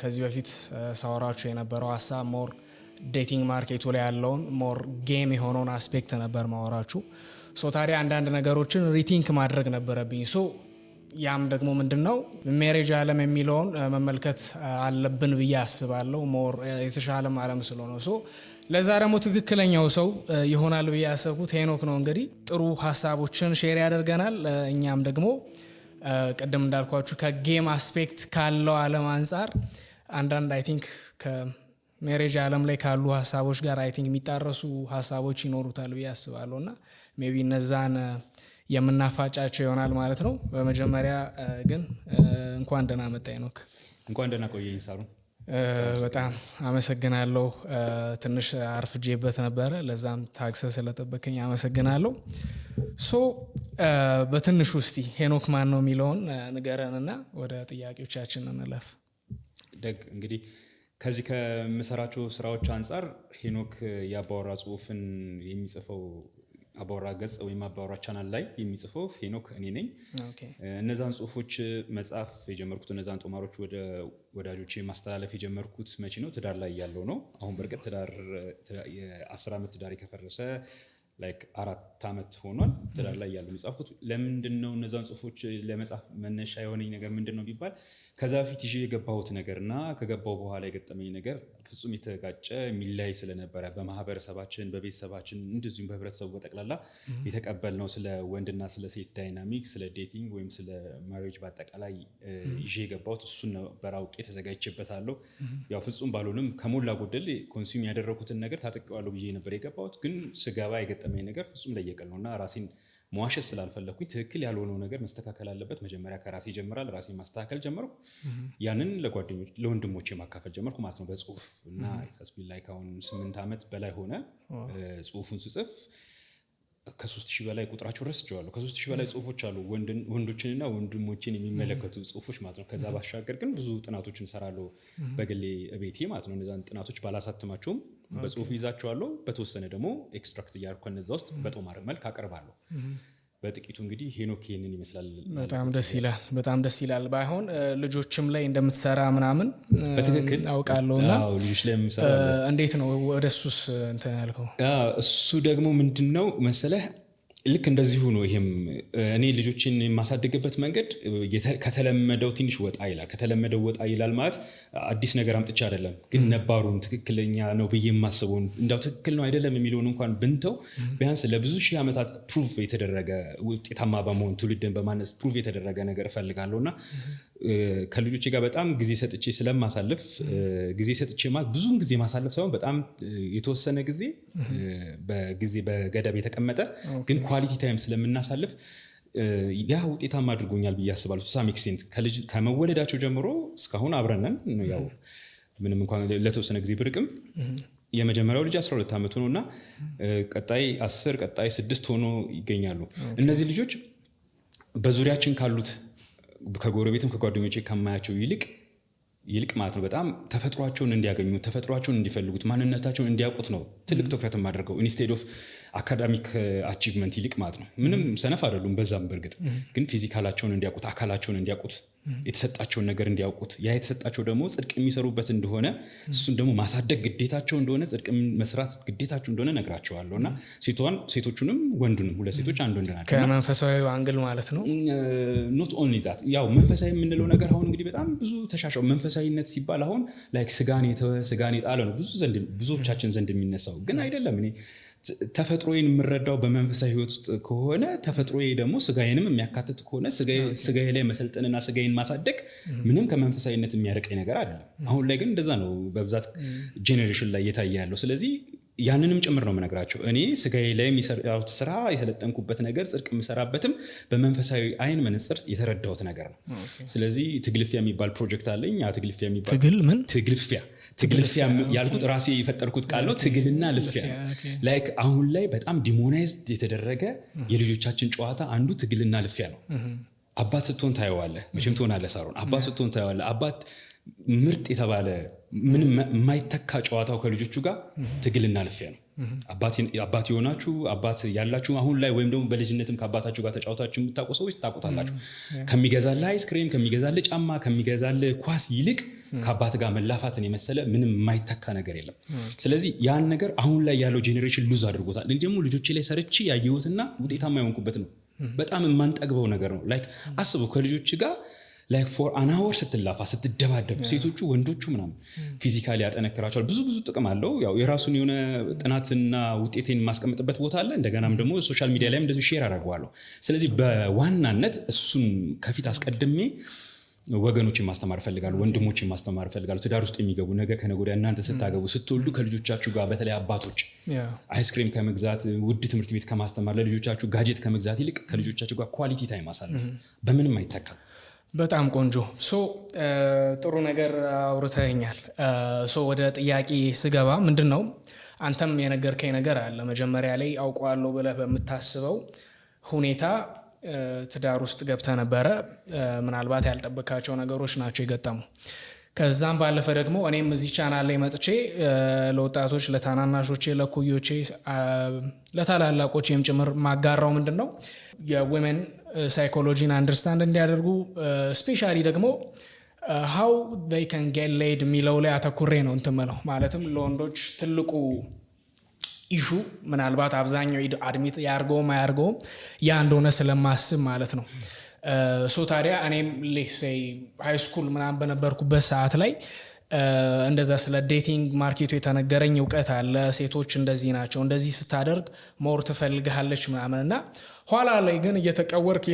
ከዚህ በፊት ሳወራችሁ የነበረው ሀሳብ ሞር ዴቲንግ ማርኬቱ ላይ ያለውን ሞር ጌም የሆነውን አስፔክት ነበር ማወራችሁ። ታዲያ አንዳንድ ነገሮችን ሪቲንክ ማድረግ ነበረብኝ። ያም ደግሞ ምንድነው ሜሬጅ ዓለም የሚለውን መመልከት አለብን ብዬ አስባለሁ። ሞር የተሻለም ዓለም ስለሆነ ለዛ ደግሞ ትክክለኛው ሰው ይሆናል ብዬ ያሰብኩት ሄኖክ ነው። እንግዲህ ጥሩ ሀሳቦችን ሼር ያደርገናል። እኛም ደግሞ ቀደም እንዳልኳችሁ ከጌም አስፔክት ካለው ዓለም አንፃር አንዳንድ አይ ቲንክ ከሜሬጅ ዓለም ላይ ካሉ ሀሳቦች ጋር አይ ቲንክ የሚጣረሱ ሀሳቦች ይኖሩታል ብዬ አስባለሁና ሜቢ እነዛን የምናፋጫቸው ይሆናል ማለት ነው። በመጀመሪያ ግን እንኳን ደህና መጣ ሄኖክ። እንኳን ደህና ቆየኝ ሳሩ። በጣም አመሰግናለሁ። ትንሽ አርፍጄበት ነበረ፣ ለዛም ታክሰ ስለጠበቀኝ አመሰግናለሁ። በትንሹ እስቲ ሄኖክ ማን ነው የሚለውን ንገረንና ወደ ጥያቄዎቻችን እንለፍ። ደግ እንግዲህ ከዚህ ከምሰራቸው ስራዎች አንጻር ሄኖክ የአባወራ ጽሁፍን የሚጽፈው አባወራ ገጽ ወይም አባወራ ቻናል ላይ የሚጽፈው ሄኖክ እኔ ነኝ። እነዛን ጽሁፎች መጻፍ የጀመርኩት እነዛን ጦማሮች ወደ ወዳጆቼ ማስተላለፍ የጀመርኩት መቼ ነው? ትዳር ላይ ያለው ነው። አሁን በርግጥ ትዳር የ10 ዓመት ትዳር ከፈረሰ ላይክ 4 ዓመት ሆኗል። ትዳር ላይ ያለው የጻፍኩት ለምንድነው እነዛን ጽሁፎች ለመጻፍ መነሻ የሆነኝ ነገር ምንድነው ቢባል ከዛ በፊት ይዤ የገባሁት ነገርና ከገባው በኋላ የገጠመኝ ነገር ፍጹም የተጋጨ ሚላይ ስለነበረ በማህበረሰባችን በቤተሰባችን እንደዚሁም በህብረተሰቡ በጠቅላላ የተቀበልነው ስለ ወንድና ስለ ሴት ዳይናሚክ ስለ ዴቲንግ ወይም ስለ ማሬጅ በአጠቃላይ ይዤ የገባሁት እሱን ነበር። አውቄ ተዘጋጅቼበታለሁ። ያው ፍጹም ባልሆንም ከሞላ ጎደል ኮንሱም ያደረኩትን ነገር ታጠቅቀዋለሁ ብዬ ነበር የገባሁት። ግን ስገባ የገጠመኝ ነገር ፍጹም ለየቀል ነውና ራሴን መዋሸት ስላልፈለኩኝ ትክክል ያልሆነው ነገር መስተካከል አለበት። መጀመሪያ ከራሴ ይጀምራል። ራሴን ማስተካከል ጀመርኩ። ያንን ለጓደኞች ለወንድሞቼ ማካፈል ጀመርኩ ማለት ነው በጽሁፍ እና ኢትስ ቢል ላይክ አሁን 8 ዓመት በላይ ሆነ ጽሁፉን ስጽፍ። ከ3000 በላይ ቁጥራቸው ረስቼዋለሁ። ከ3000 በላይ ጽሁፎች አሉ ወንዶችንና ወንድሞችን የሚመለከቱ ጽሁፎች ማለት ነው። ከዛ ባሻገር ግን ብዙ ጥናቶችን እሰራለሁ በግሌ ቤቴ ማለት ነው። እነዛን ጥናቶች ባላሳትማቸውም በጽሁፍ ይዛቸዋለሁ። በተወሰነ ደግሞ ኤክስትራክት እያደረኩ ከነዛ ውስጥ በጦማር መልክ አቀርባለሁ። በጥቂቱ እንግዲህ ሄኖክ ይሄንን ይመስላል። በጣም ደስ ይላል። ባይሆን ልጆችም ላይ እንደምትሰራ ምናምን በትክክል አውቃለሁና ልጆች ላይ የምሰራ እንዴት ነው ወደሱስ እንትን ያልከው? እሱ ደግሞ ምንድነው መሰለህ ልክ እንደዚሁ ነው። ይሄም እኔ ልጆችን የማሳደግበት መንገድ ከተለመደው ትንሽ ወጣ ይላል። ከተለመደው ወጣ ይላል ማለት አዲስ ነገር አምጥቼ አይደለም፣ ግን ነባሩን ትክክለኛ ነው ብዬ የማስበውን እንዳው ትክክል ነው አይደለም የሚለውን እንኳን ብንተው ቢያንስ ለብዙ ሺህ ዓመታት ፕሩቭ የተደረገ ውጤታማ በመሆን ትውልድን በማነጽ ፕሩቭ የተደረገ ነገር እፈልጋለሁና ከልጆቼ ጋር በጣም ጊዜ ሰጥቼ ስለማሳልፍ ጊዜ ሰጥቼ ማለት ብዙም ጊዜ ማሳለፍ ሳይሆን በጣም የተወሰነ ጊዜ በጊዜ በገደብ የተቀመጠ ግን ኳሊቲ ታይም ስለምናሳልፍ ያ ውጤታማ አድርጎኛል ብዬ አስባለሁ። ሳም ኤክስቴንት ከመወለዳቸው ጀምሮ እስካሁን አብረን ያው ምንም እንኳን ለተወሰነ ጊዜ ብርቅም የመጀመሪያው ልጅ 12 ዓመት ሆኖና ቀጣይ 10 ቀጣይ 6 ሆኖ ይገኛሉ። እነዚህ ልጆች በዙሪያችን ካሉት ከጎረቤትም ከጓደኞቼ ከማያቸው ይልቅ ማለት ነው በጣም ተፈጥሯቸውን እንዲያገኙ ተፈጥሯቸውን እንዲፈልጉት ማንነታቸውን እንዲያውቁት ነው ትልቅ ትኩረት የማደርገው ኢንስቴድ ኦፍ አካዳሚክ አቺቭመንት ይልቅ ማለት ነው። ምንም ሰነፍ አይደሉም በዛም በርግጥ ግን ፊዚካላቸውን እንዲያውቁት አካላቸውን እንዲያውቁት የተሰጣቸውን ነገር እንዲያውቁት ያ የተሰጣቸው ደግሞ ጽድቅ የሚሰሩበት እንደሆነ እሱን ደግሞ ማሳደግ ግዴታቸው እንደሆነ ጽድቅ መስራት ግዴታቸው እንደሆነ ነግራቸዋለሁና ሴቶቹንም ወንዱንም ሁለት ሴቶች አንድ ወንድ ናቸው። ከመንፈሳዊ አንግል ማለት ነው። ኖት ኦንሊ ዛት ያው መንፈሳዊ የምንለው ነገር አሁን እንግዲህ በጣም ብዙ ተሻሻው። መንፈሳዊነት ሲባል አሁን ላይክ ስጋን የጣለ ነው ብዙዎቻችን ዘንድ የሚነሳው ግን አይደለም። እኔ ተፈጥሮዬን የምረዳው በመንፈሳዊ ህይወት ውስጥ ከሆነ ተፈጥሮዬ ደግሞ ስጋዬንም የሚያካትት ከሆነ ስጋዬ ላይ መሰልጠንና ስጋዬን ማሳደግ ምንም ከመንፈሳዊነት የሚያርቀኝ ነገር አይደለም። አሁን ላይ ግን እንደዛ ነው በብዛት ጄኔሬሽን ላይ እየታየ ያለው። ስለዚህ ያንንም ጭምር ነው የምነግራቸው። እኔ ስጋዬ ላይ የሚሰራው ስራ የሰለጠንኩበት ነገር ጽድቅ የምሰራበትም በመንፈሳዊ አይን መነጽር የተረዳሁት ነገር ነው። ስለዚህ ትግልፊያ የሚባል ፕሮጀክት አለኝ። ያ ትግልፊያ የሚባል ትግልፊያ ያልኩት ራሴ የፈጠርኩት ቃል ነው። ትግልና ልፊያ ላይክ አሁን ላይ በጣም ዲሞናይዝድ የተደረገ የልጆቻችን ጨዋታ አንዱ ትግልና ልፊያ ነው። አባት ስትሆን ታየዋለህ፣ መቼም ትሆናለህ ሳሮን። አባት ስትሆን ታየዋለህ። አባት ምርጥ የተባለ ምንም የማይተካ ጨዋታው ከልጆቹ ጋር ትግልና ልፊያ ነው። አባት የሆናችሁ አባት ያላችሁ አሁን ላይ ወይም ደግሞ በልጅነትም ከአባታችሁ ጋር ተጫውታችሁ የምታውቁ ሰዎች ታውቁታላችሁ። ከሚገዛልህ አይስክሬም ከሚገዛልህ ጫማ ከሚገዛልህ ኳስ ይልቅ ከአባት ጋር መላፋትን የመሰለ ምንም የማይተካ ነገር የለም። ስለዚህ ያን ነገር አሁን ላይ ያለው ጄኔሬሽን ሉዝ አድርጎታል። እኔ ደግሞ ልጆቼ ላይ ሰርቼ ያየሁትና ውጤታማ የሆንኩበት ነው። በጣም የማንጠግበው ነገር ነው። ላይክ አስቡ ከልጆች ጋር ላይክ ፎር አን አወር ስትላፋ ስትደባደብ ሴቶቹ ወንዶቹ ምናምን ፊዚካሊ ያጠነክራቸዋል። ብዙ ጥቅም አለው። ያው የራሱን የሆነ ጥናትና ውጤቴን ማስቀምጥበት ቦታ አለ። እንደገናም ደግሞ ሶሻል ሚዲያ ላይም እንደዚሁ ሼር አደርገዋለሁ። ስለዚህ በዋናነት እሱን ከፊት አስቀድሜ ወገኖችን ማስተማር እፈልጋለሁ፣ ወንድሞችን ማስተማር እፈልጋለሁ። ትዳር ውስጥ የሚገቡ ነገ ከነገ ወዲያ እናንተ ስታገቡ ስትወልዱ ከልጆቻችሁ ጋር በተለይ አባቶች አይስክሬም ከመግዛት ውድ ትምህርት ቤት ከማስተማር ለልጆቻችሁ ጋጀት ከመግዛት ይልቅ ከልጆቻችሁ ጋር ኳሊቲ ታይም ማሳለፍ በምንም አይተካም። በጣም ቆንጆ። ጥሩ ነገር አውርተኛል። ወደ ጥያቄ ስገባ ምንድነው አንተም የነገርከኝ ነገር አለ መጀመሪያ ላይ አውቀዋለሁ ብለህ በምታስበው ሁኔታ ትዳር ውስጥ ገብተህ ነበረ። ምናልባት ያልጠበቃቸው ነገሮች ናቸው የገጠሙ። ከዛም ባለፈ ደግሞ እኔም እዚህ ቻናል ላይ መጥቼ ለወጣቶች፣ ለታናናሾቼ፣ ለኩዮቼ፣ ለታላላቆቼም ጭምር ማጋራው ምንድነው የዊሜን ሳይኮሎጂን አንደርስታንድ እንዲያደርጉ ስፔሻሊ ደግሞ how they can get laid የሚለው ላይ አተኩሬ ነው እንትመለው። ማለትም ለወንዶች ትልቁ ኢሹ ምናልባት አብዛኛው አድሚት ያርገውም አያርገውም ያ እንደሆነ ስለማስብ ማለት ነው። ታዲያ እኔም ሌሴይ ሃይ ስኩል ምናምን በነበርኩበት ሰዓት ላይ እንደዛ ስለ ዴቲንግ ማርኬቱ የተነገረኝ እውቀት አለ። ሴቶች እንደዚህ ናቸው፣ እንደዚህ ስታደርግ ሞር ትፈልግሃለች ምናምንና ኋላ ላይ ግን እየተቀወርክ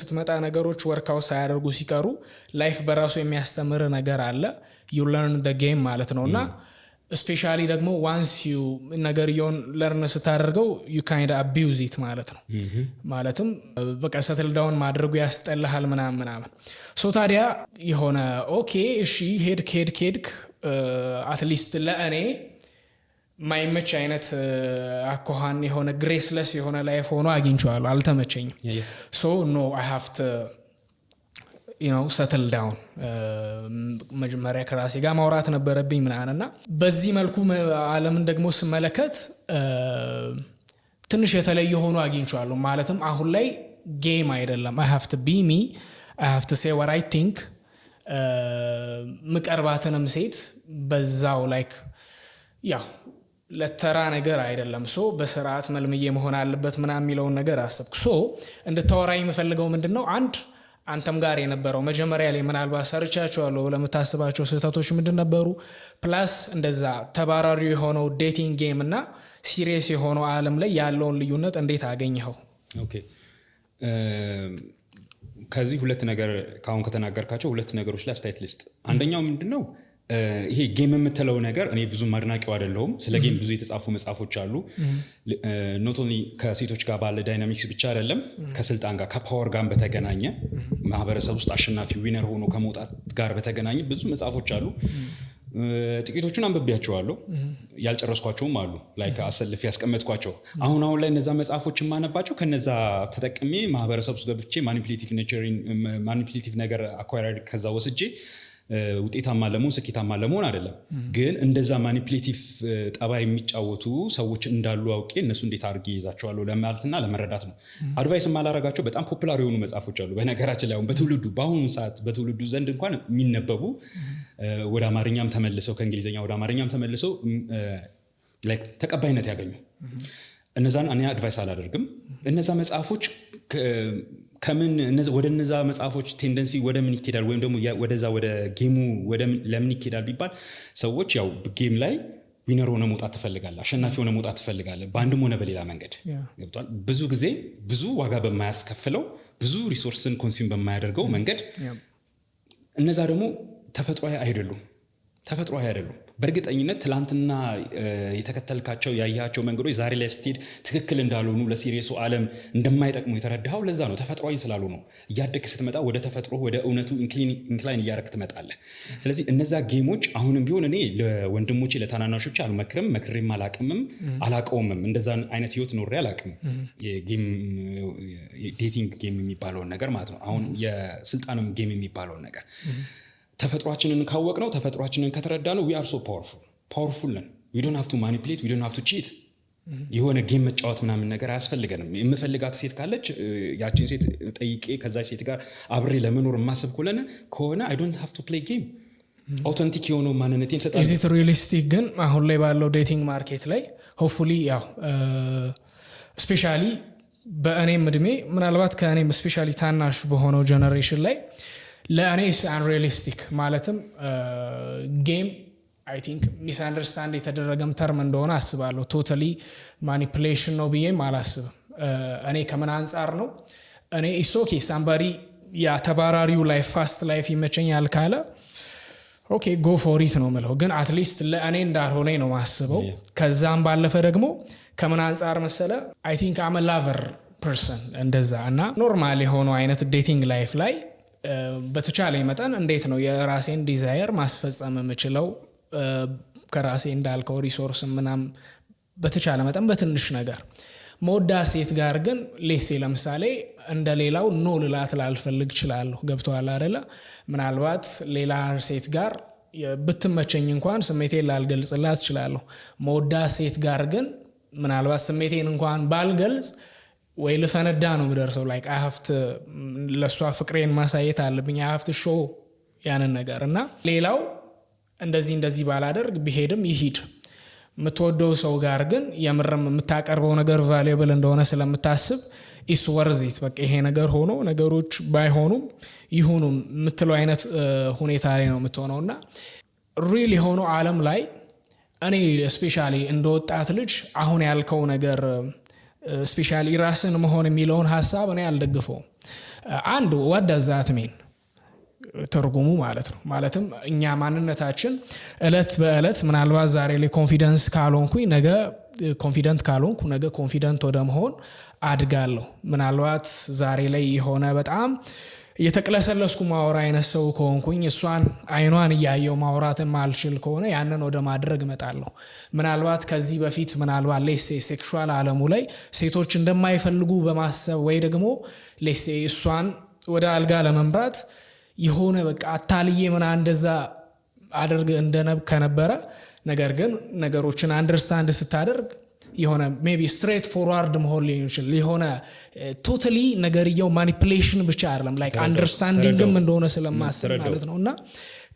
ስትመጣ ነገሮች ወርካውት ሳያደርጉ ሲቀሩ ላይፍ በራሱ የሚያስተምር ነገር አለ። you learn the game ማለት ነውና ስፔሻሊ ደግሞ ዋንስ ዩ ነገርየውን ለርን ስታደርገው you kind of abuse it ማለት ነው። ማለትም በቃ ሰትል ዳውን ማድረጉ ያስጠላሃል ምናምን። ታዲያ የሆነ ኦኬ እሺ ሄድክ አትሊስት ለእኔ ማይመች አይነት አኮሃን የሆነ ግሬስለስ የሆነ ላይፍ ሆኖ አግኝቼዋለሁ፣ አልተመቸኝም። no I have to settle down መጀመሪያ ከራሴ ጋር ማውራት ነበረብኝ ምናንና በዚህ መልኩ ዓለምን ደግሞ ስመለከት ትንሽ የተለየ ሆኖ አግኝቼዋለሁ። ማለትም አሁን ላይ ጌም አይደለም። I have to be me, I have to say what I think። ምቀርባትንም ሴት በዛው ላይክ ያው ለተራ ነገር አይደለም በስርዓት መልምዬ መሆን አለበት ምናምን የሚለውን ነገር አሰብኩ። እንድታወራኝ የምፈልገው ምንድነው አንድ አንተም ጋር የነበረው መጀመሪያ ላይ ምናልባት ሰርቻቸዋለሁ ለምታስባቸው ስህተቶች ምንድን ነበሩ፣ ፕላስ እንደዛ ተባራሪ የሆነው ዴቲንግ ጌም እና ሲሪየስ የሆነው ዓለም ላይ ያለውን ልዩነት እንዴት አገኘኸው? ኦኬ ከዚህ ሁለት ነገር ካሁን ከተናገርካቸው ሁለት ነገሮች ላይ አስተያየት ልስጥ። አንደኛው ምንድነው ይሄ ጌም የምትለው ነገር እኔ ብዙ ማድናቂው አይደለሁም። ስለ ጌም ብዙ የተጻፉ መጽሐፎች አሉ። ኖት ኦንሊ ከሴቶች ጋር ባለ ዳይናሚክስ ብቻ አይደለም፣ ከስልጣን ጋር ከፓወር ጋር በተገናኘ ማህበረሰብ ውስጥ አሸናፊ ዊነር ሆኖ ከመውጣት ጋር በተገናኘ ብዙ መጽሐፎች አሉ። ጥቂቶቹን አንብቤያቸዋለሁ፣ ያልጨረስኳቸውም አሉ ላይክ አሰልፍ ያስቀመጥኳቸው። አሁን ላይ እነዛ መጽሐፎችን ማነባቸው ከነዛ ተጠቅሜ ማህበረሰብ ውስጥ ገብቼ ማኒፑሌቲቭ ነገር አኳየር ከዛ ወስጄ ውጤታማ ለመሆን ስኬታማ ለመሆን አይደለም። ግን እንደዛ ማኒፑሌቲቭ ጠባይ የሚጫወቱ ሰዎች እንዳሉ አውቄ እነሱ እንዴት አድርጌ ይዛቸዋለሁ ለማለትና ለመረዳት ነው። አድቫይስ ማላረጋቸው በጣም ፖፑላር የሆኑ መጽሐፎች አሉ በነገራችን ላይ በትውልዱ በአሁኑ ሰዓት በትውልዱ ዘንድ እንኳን የሚነበቡ ወደ አማርኛም ተመልሰው ከእንግሊዝኛ ወደ አማርኛም ተመልሰው ላይክ ተቀባይነት ያገኙ እነዛን እኔ አድቫይስ አላደርግም። እነዛ መጽሐፎች ከምን ወደ እነዛ መጽሐፎች ቴንደንሲ ወደ ምን ይኬዳል ወይም ደግሞ ወደዛ ወደ ጌሙ ለምን ይኬዳል ቢባል ሰዎች ያው ጌም ላይ ዊነር ሆነ መውጣት ትፈልጋለህ፣ አሸናፊ ሆነ መውጣት ትፈልጋለህ በአንድም ሆነ በሌላ መንገድ ገብቷል። ብዙ ጊዜ ብዙ ዋጋ በማያስከፍለው ብዙ ሪሶርስን ኮንሱም በማያደርገው መንገድ እነዛ ደግሞ ተፈጥሯዊ አይደሉም። በእርግጠኝነት ትላንትና የተከተልካቸው ያያቸው መንገዶች ዛሬ ላይ ስትሄድ ትክክል እንዳልሆኑ ለሲሪየሱ ዓለም እንደማይጠቅሙ የተረዳኸው ለዛ ነው። ተፈጥሯዊ ስላሉ ነው። እያደግህ ስትመጣ ወደ ተፈጥሮ ወደ እውነቱ ኢንክላይን እያደረግህ ትመጣለህ። ስለዚህ እነዛ ጌሞች አሁንም ቢሆን እኔ ለወንድሞቼ ለታናናሾቼ አልመክርም፣ መክሬም አላቀውምም። እንደዛ አይነት ህይወት ኖሬ አላቅም። ዴቲንግ ጌም የሚባለውን ነገር ማለት ነው። አሁን የስልጣንም ጌም የሚባለውን ነገር ተፈጥሯችንን ካወቅነው ተፈጥሯችንን ከተረዳነው we are so powerful ነን we don't have to manipulate we don't have to cheat የሆነ ጌም መጫወት ምናምን ነገር አያስፈልገንም የምፈልጋት ሴት ካለች ያቺን ሴት ጠይቄ ከዛ ሴት ጋር አብሬ ለመኖር ማሰብ ከሆነ I don't have to play game አውተንቲክ የሆነው ማንነቴን ሰጣለሁ is it realistic ግን አሁን ላይ ባለው ዴቲንግ ማርኬት ላይ hopefully ያው ስፔሻሊ በእኔም እድሜ ምናልባት ከእኔም ስፔሻሊ ታናሽ በሆነው ጀነሬሽን ላይ ለእኔ unrealistic ማለትም ጌም I think misunderstand የተደረገም ተርም እንደሆነ አስባለሁ ቶታሊ ማኒፑሌሽን ነው ብዬም አላስብም እኔ ከምን አንፃር ነው እኔ is okay somebody ያ ተባራሪው ላይፍ ፋስት ላይፍ ይመቸኛል ካለ ኦኬ go for it ነው የምለው ግን at least ለእኔ እንዳልሆነ ነው ማስበው ከዛም ባለፈ ደግሞ ከምን አንፃር መሰለ I think I'm a lover person እንደዛ እና ኖርማል የሆነው አይነት ዴቲንግ ላይፍ ላይ በተቻለ መጠን እንዴት ነው የራሴን ዲዛየር ማስፈጸም የምችለው ከራሴ እንዳልከው ሪሶርስ ምናም በተቻለ መጠን በትንሽ ነገር ሞዳ ሴት ጋር ግን ሌሴ ለምሳሌ እንደሌላው ኖ ልላት ላልፈልግ ይችላል ገብቷል አይደለ ምናልባት ሌላ ሴት ጋር ብትመቸኝ እንኳን ስሜቴን ላልገልጽላት ይችላል ሞዳ ሴት ጋር ግን ምናልባት ስሜቴን እንኳን ባልገልጽ ወይ ለፈነዳ ነው ምደርሰው like I have to ለሷ ፍቅሬን ማሳየት አለብኝ I have to show ያንን ነገርና ሌላው እንደዚህ ባላደርግ ቢሄድም ይሂድ ምትወደው ሰው ጋር ግን የምርም የምታቀርበው ነገር ቫልዩብል እንደሆነ ስለምታስብ is worth it በቃ ይሄ ነገር ሆኖ ነገሮች ባይሆኑም ይሁኑ ምትለው አይነት ሁኔታ ላይ ነው የምትሆነውና ሪሊ ሆኖ ዓለም ላይ እኔ ስፔሻሊ እንደወጣት ልጅ አሁን ያልከው ነገር ስፔሻሊ ራስን መሆን የሚለውን ሐሳብ እኔ አልደግፈው አንዱ what does that mean ተርጉሙ ማለት ነው ማለትም እኛ ማንነታችን እለት በእለት ምናልባት ዛሬ ላይ ኮንፊደንስ ካልሆንኩኝ ነገ ኮንፊደንት ካልሆንኩ ነገ ኮንፊደንት ወደ መሆን አድጋለሁ ምናልባት ዛሬ ላይ የሆነ በጣም የተቀለሰለስኩ ማውራ አይነት ሰው ከሆንኩኝ እሷን አይኗን ያያየው ማውራትን ማልችል ከሆነ ያንን ወደ ማድረግ መጣለሁ ምናልባት ከዚህ በፊት ምናልባት ሌሴ ሴክሹዋል ዓለሙ ላይ ሴቶች እንደማይፈልጉ በማሰብ ወይ ደግሞ ሌሴ እሷን ወደ አልጋ ለመምራት የሆነ በቃ አታልዬ ምና እንደዛ አድርግ እንደነብ ከነበረ ነገር ግን ነገሮችን አንደርስታንድ ስታደርግ የሆነ ሜቢ ስትሬት ፎርዋርድ መሆን ሊሆን የሆነ ቶታሊ ነገርየው ማኒፑሌሽን ብቻ አይደለም ላይክ አንደርስታንዲንግም እንደሆነ ስለማስብ ማለት ነውና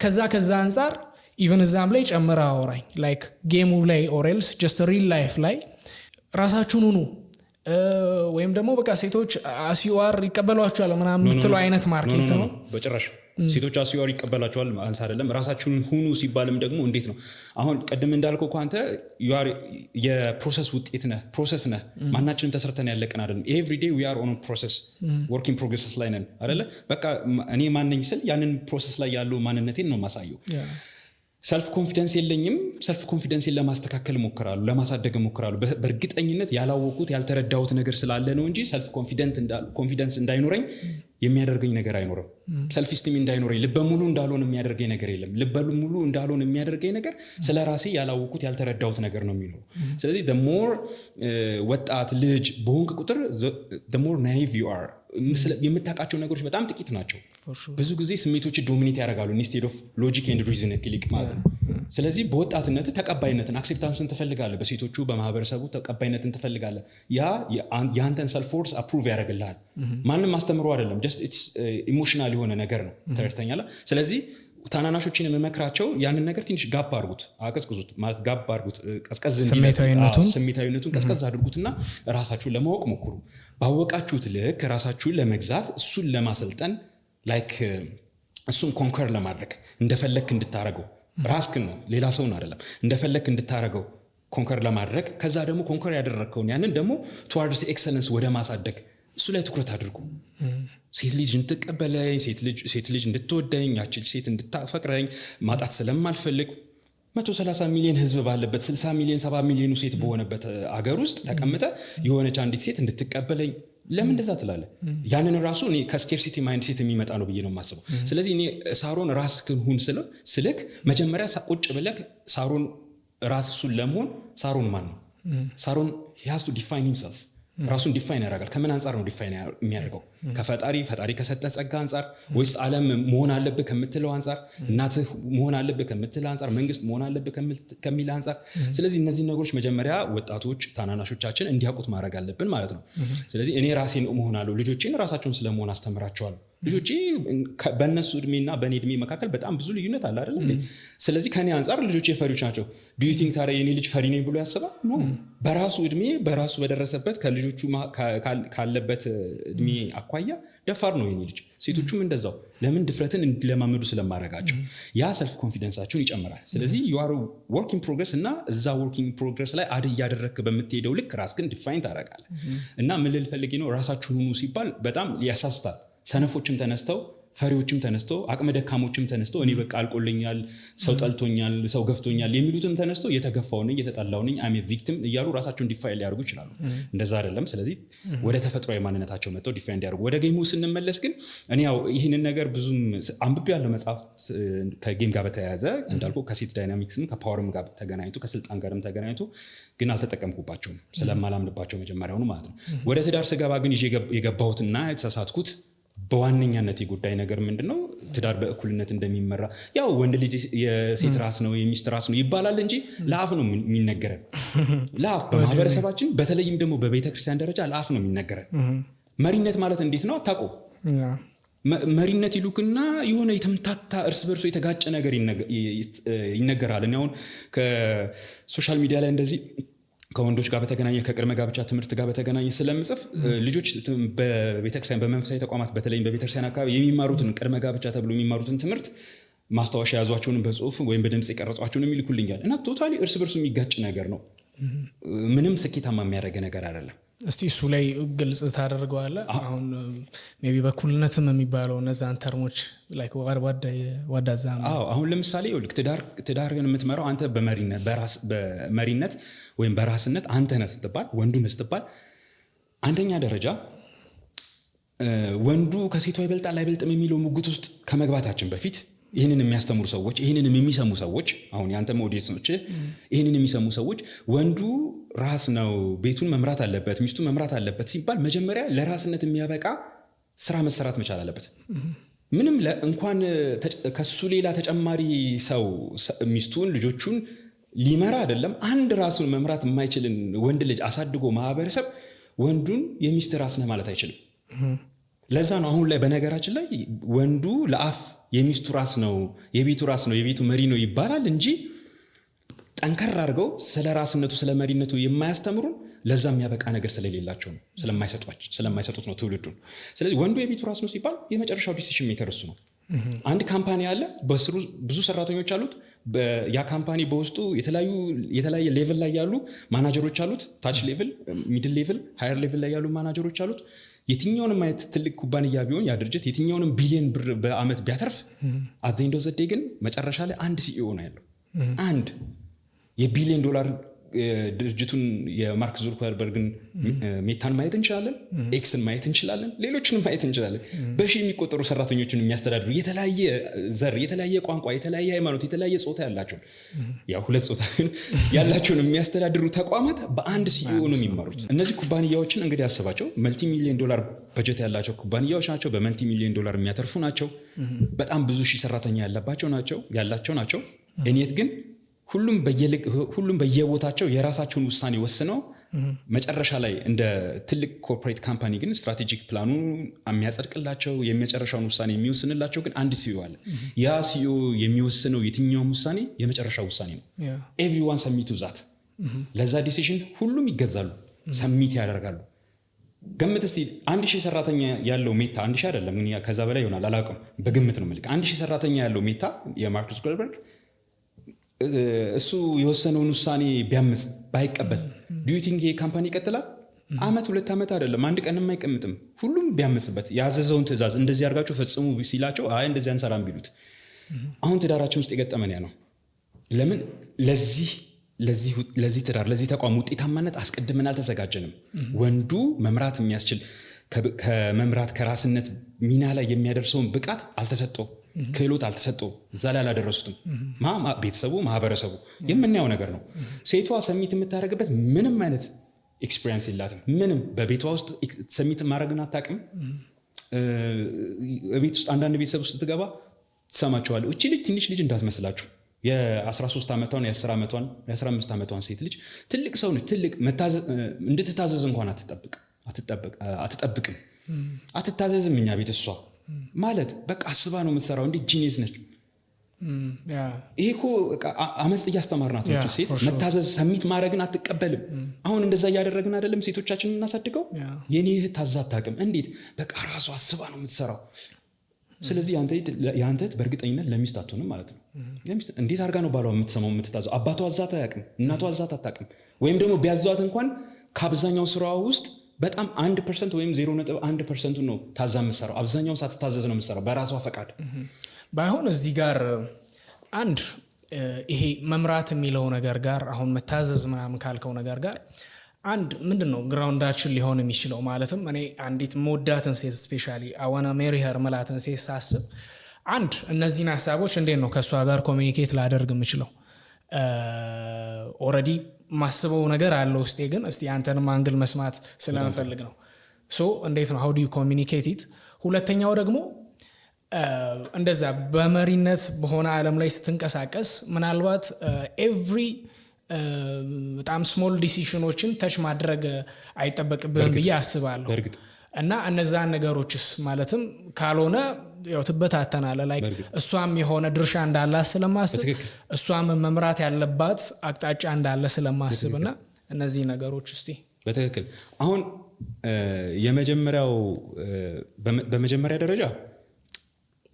ከዛ አንፃር ኢቭን እዛም ላይ ጨምራ አወራኝ ላይክ ጌሙ ላይ ኦሬልስ ጀስት ሪል ላይፍ ላይ ራሳችሁን ሁኑ ወይም ደግሞ በቃ ሴቶች አሲዋር ይቀበሏቸዋል ምናምን ምትሉ አይነት ማርኬት ነው በጭራሽ ሴቶች አሲዋር ይቀበላቸዋል ማለት አይደለም ራሳችሁን ሁኑ ሲባልም ደግሞ እንዴት ነው አሁን ቀደም እንዳልከው አንተ የፕሮሰስ ውጤት ነህ ፕሮሰስ ነህ ማናችንም ተሰርተን ያለቀን አይደለም ኤቭሪ ዴይ we are on a process working progress ላይ ነን አይደለ በቃ እኔ ማንነኝ ስል ያንን ፕሮሰስ ላይ ያለው ማንነቴን ነው ማሳየው ሰልፍ ኮንፊደንስ የለኝም ሰልፍ ኮንፊደንስን ለማስተካከል ሞክራለሁ ለማሳደግ ሞክራለሁ በእርግጠኝነት ያላወቁት ያልተረዳሁት ነገር ስላለ ነው እንጂ ሰልፍ ኮንፊደንስ እንዳይኖረኝ የሚያደርገኝ ነገር አይኖርም ሰልፍ ስቲም እንዳይኖረኝ ልበሙሉ እንዳልሆነ የሚያደርገኝ ነገር የለም ልበሙሉ እንዳልሆነ የሚያደርገኝ ነገር ስለራሴ ያላወቁት ያልተረዳሁት ነገር ነው የሚኖር ስለዚህ the more ወጣት ልጅ በሆንክ ቁጥር the more naive you are የምታውቃቸው ነገሮች በጣም ጥቂት ናቸው ብዙ ጊዜ ስሜቶች ዶሚኔት ያደርጋሉ instead of logic and reason ክሊክ ማለት ነው ስለዚህ በወጣትነት ተቀባይነትን አክሴፕታንስን ትፈልጋለህ በሴቶቹ በማህበረሰቡ ተቀባይነትን ትፈልጋለህ ያ ያንተን ሰልፍ ፎርስ አፕሩቭ ያደርግልሃል ማንንም አስተምሮ አይደለም just it's ኢሞሽናል የሆነ ነገር ነው ተርተኛላ ስለዚህ ታናናሾችን የመመክራቸው ያንን ነገር ትንሽ ጋፕ አድርጉት አቀዝቅዙት ማለት ጋፕ አድርጉት ቀዝቀዝ ስሜታዊነቱን ቀዝቀዝ አድርጉትና ራሳችሁን ለማወቅ ሞክሩ ባወቃችሁት ልክ ራሳችሁን ለመግዛት እሱን ለማሰልጠን ላይክ እሱን ኮንከር ለማድረግ እንደፈለክ እንድታረገው ራስክን ነው ሌላ ሰውን አይደለም እንደፈለክ እንድታረገው ኮንከር ለማድረግ ከዛ ደግሞ ኮንከር ያደረከውን ያንን ደግሞ towards excellence ወደ ማሳደግ እሱ ላይ ትኩረት አድርጉ ሴት ልጅ እንድትቀበለኝ ሴት ልጅ እንድትወደኝ ያቺ ሴት እንድታፈቅረኝ ማጣት ስለማልፈልግ 130 ሚሊዮን ህዝብ ባለበት 60 ሚሊዮን 70 ሚሊዮን ሴት በሆነበት አገር ውስጥ ተቀምጠ የሆነች አንዲት ሴት እንድትቀበለኝ ለምን እንደዛ ትላለ ያንን ራሱ እኔ ከስኬርሲቲ ማይንድ ሴት የሚመጣ ነው ብዬ ነው ማስበው ስለዚህ እኔ ሳሮን ራስክን ሁን ስልክ መጀመሪያ ቁጭ ብለክ ሳሮን ራስሱን ለመሆን ሳሮን ማን ነው ሳሮን he has to define himself ራሱን ዲፋይን ያደርጋል። ከምን አንፃር ነው ዲፋይን የሚያደርገው? ፈጣሪ ከሰጠ ጸጋ አንፃር ወይስ ዓለም መሆን አለብህ ከምትለው አንፃር፣ እናትህ መሆን አለብህ ከምትለው አንፃር፣ መንግስት መሆን አለብህ ከሚል አንፃር። ስለዚህ እነዚህ ነገሮች መጀመሪያ ወጣቶች ታናናሾቻችን እንዲያውቁት ማድረግ አለብን ማለት ነው። ስለዚህ እኔ ራሴን እሆናለሁ፣ ልጆቼን ራሳቸውን ስለመሆን አስተምራቸዋለሁ። ልጆቼ በእነሱ እድሜና በእኔ እድሜ መካከል በጣም ብዙ ልዩነት አለ አይደል? ስለዚህ ከኔ አንፃር ልጆቼ ፈሪዎች ናቸው። ዱ ዩ ቲንክ ታዲያ የኔ ልጅ ፈሪ ነኝ ብሎ ያስባል? ኖ። በራሱ እድሜ በራሱ በደረሰበት ከልጆቹ ካለበት እድሜ አኳያ ደፋር ነው የኔ ልጅ። ሴቶቹም እንደዛው። ለምን? ድፍረትን እንዲለማመዱ ስለማድረጋቸው ያ ሰልፍ ኮንፊደንሳቸውን ይጨምራል። ስለዚህ you are work in progress እና እዛ work in progress ላይ አድ እያደረግክ በምትሄደው ልክ ራስህን ዲፋይን ታደርጋለህ። እና ምን ልል ፈልጌ ነው ራሳችሁን ሁኑ ሲባል በጣም ያሳስታል። ሰነፎችም ተነስተው ፈሪዎችም ተነስተው አቅመ ደካሞችም ተነስተው እኔ በቃ አልቆልኛል፣ ሰው ጠልቶኛል፣ ሰው ገፍቶኛል የሚሉትም ተነስተው የተገፋው ነኝ የተጣላው ነኝ አይ ቪክቲም እያሉ ራሳቸውን ዲፋይን ሊያደርጉ ይችላሉ። እንደዛ አይደለም። ስለዚህ ወደ ተፈጥሯዊ ማንነታቸው መጥተው ዲፋይን እንዲያደርጉ። ወደ ጌሙ ስንመለስ ግን እኔ ያው ይህንን ነገር ብዙም አንብቤ ያለው መጽሐፍ ከጌም ጋር በተያያዘ እንዳልኩ ከሴት ዳይናሚክስም ከፓወርም ጋር ተገናኝቶ ከስልጣን ጋርም ተገናኝቶ ግን አልተጠቀምኩባቸውም ስለማላምንባቸው መጀመሪያውኑ ማለት ነው። ወደ ትዳር ስገባ ግን ይዤ የገባሁትና የተሳሳትኩት በዋነኛነት የጉዳይ ነገር ምንድነው? ትዳር በእኩልነት እንደሚመራ ያው ወንድ ልጅ የሴት ራስ ነው የሚስት ራስ ነው ይባላል እንጂ ለአፍ ነው የሚነገረን። ለአፍ በማህበረሰባችን በተለይም ደግሞ በቤተክርስቲያን ደረጃ ለአፍ ነው የሚነገረን። መሪነት ማለት እንዴት ነው አታውቁም? መሪነት ይሉክና የሆነ የተምታታ እርስ በርሶ የተጋጨ ነገር ይነገራል። እኔ አሁን ከሶሻል ሚዲያ ላይ እንደዚህ ከወንዶች ጋር በተገናኘ ከቅድመ ጋብቻ ትምህርት ጋር በተገናኘ ስለምጽፍ ልጆች በቤተክርስቲያን በመንፈሳዊ ተቋማት በተለይም በቤተክርስቲያን አካባቢ የሚማሩትን ቅድመ ጋብቻ ተብሎ የሚማሩትን ትምህርት ማስታወሻ ያዟቸውን በጽሁፍ ወይም በድምጽ የቀረጿቸውን የሚልኩልኛል እና ቶታሊ እርስ በርሱ የሚጋጭ ነገር ነው። ምንም ስኬታማ የሚያደርግ ነገር አይደለም። እስቲ እሱ ላይ ግልጽ ታደርገዋለህ? አሁን ሜቢ በኩልነትም የሚባለው እነዛን ተርሞች ላይክ ዋዳዛ አሁን ለምሳሌ ይልክ ትዳርን የምትመራው አንተ በመሪነት ወይም በራስነት አንተ ነህ ስትባል ወንዱ ነህ ስትባል አንደኛ ደረጃ ወንዱ ከሴቷ ይበልጣል አይበልጥም የሚለው ሙግት ውስጥ ከመግባታችን በፊት ይህንን የሚያስተምሩ ሰዎች ይህንን የሚሰሙ ሰዎች አሁን ያንተ ኦዲየንሶች ይህንን የሚሰሙ ሰዎች ወንዱ ራስ ነው ቤቱን መምራት አለበት ሚስቱን መምራት አለበት ሲባል መጀመሪያ ለራስነት የሚያበቃ ስራ መሰራት መቻል አለበት። ምንም እንኳን ከሱ ሌላ ተጨማሪ ሰው ሚስቱን ልጆቹን ሊመራ አይደለም አንድ ራሱን መምራት የማይችልን ወንድ ልጅ አሳድጎ ማህበረሰብ ወንዱን የሚስት ራስ ነህ ማለት አይችልም። ለዛ ነው አሁን ላይ በነገራችን ላይ ወንዱ ለአፍ የሚስቱ ራስ ነው የቤቱ ራስ ነው የቤቱ መሪ ነው ይባላል እንጂ ጠንከር አድርገው ስለ ራስነቱ ስለ መሪነቱ የማያስተምሩን ለዛ የሚያበቃ ነገር ስለሌላቸው ነው ስለማይሰጡት ነው ትውልዱን። ስለዚህ ወንዱ የቤቱ ራስ ነው ሲባል የመጨረሻው ዲሲሽን ሜከር እሱ ነው። አንድ ካምፓኒ አለ በስሩ ብዙ ሰራተኞች አሉት። ያ ካምፓኒ በውስጡ የተለያየ ሌቭል ላይ ያሉ ማናጀሮች አሉት። ታች ሌቭል፣ ሚድል ሌቭል፣ ሃየር ሌቭል ላይ ያሉ ማናጀሮች አሉት። የትኛውንም አይነት ትልቅ ኩባንያ ቢሆን ያ ድርጅት የትኛውንም ቢሊዮን ብር በአመት ቢያተርፍ አት ዘ ኤንድ ኦፍ ዘ ዴይ ግን መጨረሻ ላይ አንድ ሲኢኦ ነው ያለው። አንድ የቢሊዮን ዶላር ድርጅቱን የማርክ ዙከርበርግን ሜታን ማየት እንችላለን፣ ኤክስን ማየት እንችላለን፣ ሌሎችንም ማየት እንችላለን። በሺህ የሚቆጠሩ ሰራተኞችን የሚያስተዳድሩ የተለያየ ዘር፣ የተለያየ ቋንቋ፣ የተለያየ ሃይማኖት፣ የተለያየ ጾታ ያላቸው ያው ሁለት ጾታ ያላቸውን የሚያስተዳድሩ ተቋማት በአንድ ሲኢኦ ነው የሚመሩት። እነዚህ ኩባንያዎችን እንግዲህ ያስባቸው መልቲ ሚሊዮን ዶላር በጀት ያላቸው ኩባንያዎች ናቸው። በመልቲ ሚሊዮን ዶላር የሚያተርፉ ናቸው። በጣም ብዙ ሺህ ሰራተኛ ያላቸው ናቸው። እኔት ግን ሁሉም በየቦታቸው የራሳቸውን ውሳኔ ወስነው መጨረሻ ላይ እንደ ትልቅ ኮርፖሬት ካምፓኒ ግን ስትራቴጂክ ፕላኑ የሚያጸድቅላቸው የመጨረሻውን ውሳኔ የሚወስንላቸው ግን አንድ ሲኢኦ አለ። ያ ሲኢኦ የሚወስነው የትኛውም ውሳኔ የመጨረሻው ውሳኔ ነው። ኤቭሪዋን ሰሚት ዛት ለዛ ዲሲዥን ሁሉም ይገዛሉ፣ ሰሚት ያደርጋሉ። ገምት እስቲ 1000 ሰራተኛ ያለው ሜታ 1000 አይደለም ከዛ በላይ ይሆናል አላውቅም፣ በግምት ነው ማለት 1000 ሰራተኛ ያለው ሜታ የማርክ ዙከርበርግ እሱ የወሰነውን ውሳኔ ቢያምጽ ባይቀበል ዱ ዩ ቲንክ የካምፓኒ ይቀጥላል? አመት 2 አመት አይደለም አንድ ቀንም አይቀምጥም። ሁሉም ቢያምጽበት ያዘዘውን ትእዛዝ እንደዚህ አድርጋችሁ ፈጽሙ ሲላቸው አይ እንደዚህ አንሰራም ቢሉት አሁን ትዳራችን ውስጥ የገጠመን ያ ነው። ለምን ለዚህ ትዳር ለዚህ ተቋም ውጤታማነት አስቀድመን አልተዘጋጀንም። ወንዱ መምራት የሚያስችል ከመምራት ከራስነት ሚና ላይ የሚያደርሰውን ብቃት አልተሰጠው፣ ክህሎት አልተሰጠው፣ እዛ ላይ አላደረሱትም። ቤተሰቡ ማህበረሰቡ የምናየው ነገር ነው። ሴቷ ሰሚት የምታደርግበት ምንም አይነት ኤክስፒሪየንስ የላትም ምንም በቤቷ ውስጥ ሰሚት ማድረግን አታውቅም። ቤት ውስጥ አንዳንድ ቤተሰብ ውስጥ ትገባ ትሰማቸዋለህ። እቺ ልጅ ትንሽ ልጅ እንዳትመስላችሁ የ13 ዓመቷን የ10 ዓመቷን የ15 ዓመቷን ሴት ልጅ ትልቅ ሰው ነች። ትልቅ እንድትታዘዝ እንኳን አትጠብቅም አትታዘዝም። እኛ ቤት እሷ ማለት በቃ አስባ ነው የምትሰራው። እንዴ ጂኒየስ ነች። ይሄ እኮ አመጽ እያስተማርናት ነው። ሴት መታዘዝ ሰሚት ማድረግን አትቀበልም። አሁን እንደዛ እያደረግን አይደለም ሴቶቻችንን እናሳድገው። የኔ እህት ታዛ አታውቅም። እንዴት በቃ ራሷ አስባ ነው የምትሰራው። ስለዚህ ያንተ በእርግጠኝነት ለሚስት አትሆንም ማለት ነው። ለሚስት እንዴት አድርጋ ነው ባሏ የምትሰማው የምትታዘው? አባቷ አዛት አያውቅም፣ እናቷ አዛት አታውቅም። ወይም ደግሞ ቢያዟት እንኳን ከአብዛኛው ስራዋ ውስጥ በጣም 1% ወይም 0.1% ነው ታዛ የምትሰራው። አብዛኛውን ሳትታዘዝ ነው የምትሰራው በራሷ ፈቃድ። ባይሆን እዚህ ጋር አንድ ይሄ መምራት የሚለው ነገር ጋር አሁን መታዘዝ ምናምን ካልከው ነገር ጋር አንድ ምንድነው ግራውንዳችን ሊሆን የሚችለው ማለትም እኔ አንዲት ሞዳትን ሴት ስፔሻሊ አዋና ሜሪ ሄር መላትን ሴት ሳስብ አንድ እነዚህን ሀሳቦች እንዴት ነው ከእሷ ጋር ኮሚኒኬት ላደርግ የምችለው? ኦልሬዲ ማስበው ነገር አለ ውስጤ፣ ግን እስቲ አንተንም አንግል መስማት ስለምፈልግ ነው። ሶ እንዴት ነው how do you communicate it? ሁለተኛው ደግሞ እንደዛ በመሪነት በሆነ ዓለም ላይ ስትንቀሳቀስ ምናልባት ኤቭሪ በጣም ስሞል ዲሲሽኖችን ተች ማድረግ አይጠበቅብህም ብዬ አስባለሁ። እና እነዛን ነገሮችስ ማለትም ካልሆነ ያው ትበታተናለህ። ላይክ እሷም የሆነ ድርሻ እንዳላት ስለማስብ እሷም መምራት ያለባት አቅጣጫ እንዳለ ስለማስብና እነዚህ ነገሮች እስቲ በትክክል አሁን የመጀመሪያው በመጀመሪያ ደረጃ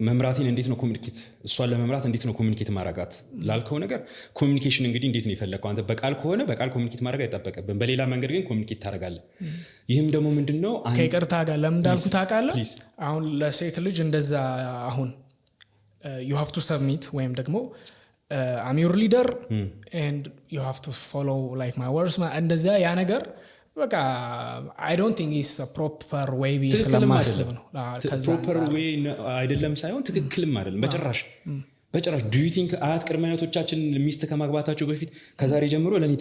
መምራቲን እንዴት ነው ኮሚኒኬት እሷን ለመምራት እንዴት ነው ኮሚኒኬት ማድረጋት ላልከው ነገር ኮሚኒኬሽን እንግዲህ እንዴት ነው የፈለከው አንተ በቃል ከሆነ በቃል ኮሚኒኬት ማድረግ አይጠበቅብህም። በሌላ መንገድ ግን ኮሚኒኬት ታደርጋለህ። ይህም ደግሞ ምንድነው ከይቅርታ ጋር ለምን እንዳልኩ ታውቃለህ? አሁን ለሴት ልጅ እንደዛ አሁን you have to submit ወይም ደግሞ I'm your leader and you have to follow like my words እንደዛ ያ ነገር በቃ I don't think it's a proper way ስለማስብ ነው። proper way አይደለም ሳይሆን ትክክልም አይደለም በጭራሽ። do you think አያት ቅድመ አያቶቻችን ሚስት ከማግባታቸው በፊት ከዛሬ ጀምሮ ለኔ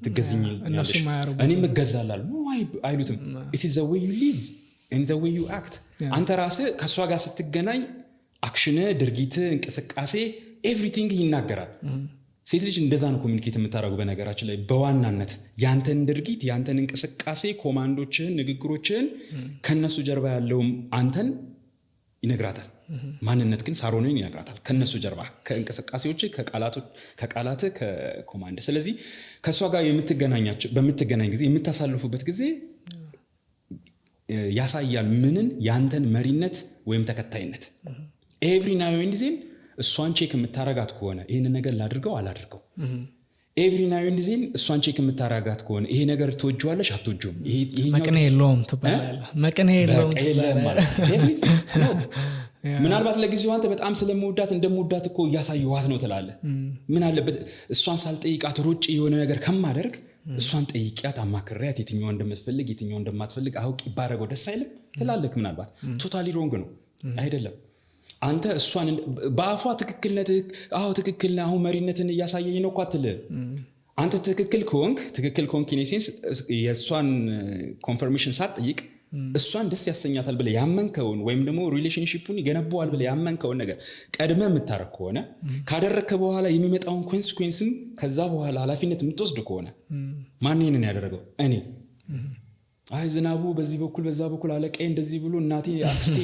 ትገዝኛለሽ እኔም እገዛላለሁ ነው አይሉትም። it is the way you live and the way you act። አንተ ራስህ ከሷ ጋር ስትገናኝ አክሽን ድርጊት እንቅስቃሴ everything ይናገራል። ሴት ልጅ እንደዛ ነው ኮሚኒኬት የምታደርገው። በነገራችን ላይ በዋናነት ያንተን ድርጊት ያንተን እንቅስቃሴ ኮማንዶችን ንግግሮችን ከነሱ ጀርባ ያለው አንተን ይነግራታል። ማንነት ግን ሳሮንን ይነግራታል ከነሱ ጀርባ ከእንቅስቃሴዎች ከቃላት ከኮማንድ። ስለዚህ ከሷ ጋር በምትገናኝ ጊዜ የምታሳልፉበት ጊዜ ያሳያል ምንን ያንተን መሪነት ወይም ተከታይነት ኤቭሪ ናው ኤንድ ዜን እሷን ቼክ የምታረጋት ከሆነ ይሄን ነገር ላድርገው አላድርገው ኤቭሪ ናው ኤንድ ዜን እሷን ቼክ የምታረጋት ከሆነ ይሄ ነገር ትወጂዋለሽ አትወጂውም ይሄኛው መቀኔ የለውም ትባላለህ መቀኔ የለውም ምናልባት ለጊዜው አንተ በጣም ስለምወዳት እንደምወዳት እኮ እያሳየኋት ነው ትላለህ። ምን አለበት እሷን ሳልጠይቃት ሩጭ የሆነ ነገር ከማደርግ እሷን ጠይቂያት አማክሪያት የትኛው እንደምትፈልግ የትኛው እንደማትፈልግ አውቂ ባረገው ደስ አይልም ትላለህ። ምናልባት ቶታሊ ሮንግ ነው አይደለም። አንተ እሷን በአፏ ትክክልነት ትክክል ነው አሁን መሪነትን እያሳየኝ ነው እኮ አትልህ። አንተ ትክክል ከሆንክ ኢን ሴንስ የእሷን ኮንፈርሜሽን ሳትጠይቅ እሷን ደስ ያሰኛታል ብለህ ያመንከውን ወይም ደግሞ ሪሌሽንሺፑን ይገነባዋል ብለህ ያመንከውን ነገር ቀድመህ የምታረግ ከሆነ ካደረግከ በኋላ የሚመጣውን ኮንሲኩዌንስን ከዛ በኋላ ኃላፊነት የምትወስድ ከሆነ ማን ይሄንን ያደረገው እኔ ዝናቡ በዚህ በኩል በዛ በኩል አለቀይ እንደዚህ ብሎ እናቴ አክስቴ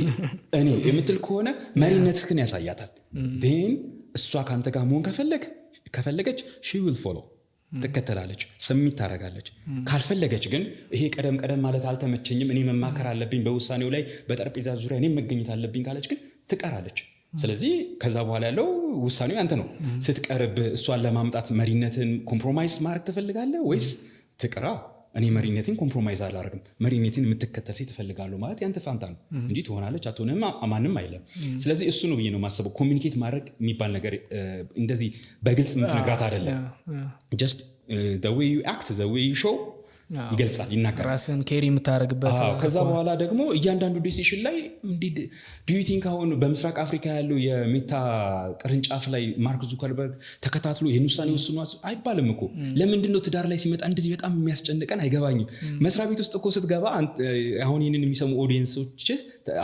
እኔ የምትል ከሆነ መሪነትህን ያሳያታል። then እሷ ካንተ ጋር መሆን ከፈለገች she will follow ትከተላለች ሰሚት ታረጋለች። ካልፈለገች ግን ይሄ ቀደም ማለት አልተመቸኝም እኔ መማከር አለብኝ በውሳኔው ላይ በጠረጴዛ ዙሪያ እኔ መገኘት አለብኝ ካለች ግን ትቀራለች። ስለዚህ ከዛ በኋላ ያለው ውሳኔው አንተ ነው። ስትቀርብ እሷን ለማምጣት መሪነትን ኮምፕሮማይዝ ማድረግ ትፈልጋለህ ወይስ ትቀራ? እኔ መሪነትን ኮምፕሮማይዝ አላደርግም መሪነትን የምትከተል ሴት እፈልጋለሁ ማለት ያንተ ፋንታ ነው እንጂ ትሆናለች አትሆንም ማንንም አይለም። ስለዚህ እሱ ነው ብዬ ነው ማሰበው። ኮሚኒኬት ማድረግ የሚባል ነገር እንደዚህ በግልጽ የምትነግራት አይደለም። just the way you act the way you show ይገልጻል ይናገራል ራስን ኬሪ የምታደርግበት ከዛ በኋላ ደግሞ እያንዳንዱ ዲሲሽን ላይ እንዴት ዱ ዩ ቲንክ አሁን በምስራቅ አፍሪካ ያለው የሜታ ቅርንጫፍ ላይ ማርክ ዙከርበርግ ተከታትሎ ይሄን ውሳኔ ወስኗ አይባልም እኮ ለምንድነው ትዳር ላይ ሲመጣ እንደዚህ በጣም የሚያስጨንቀን አይገባኝም መስሪያ ቤት ውስጥ እኮ ስትገባ አሁን ይሄንን የሚሰሙ ኦዲየንሶች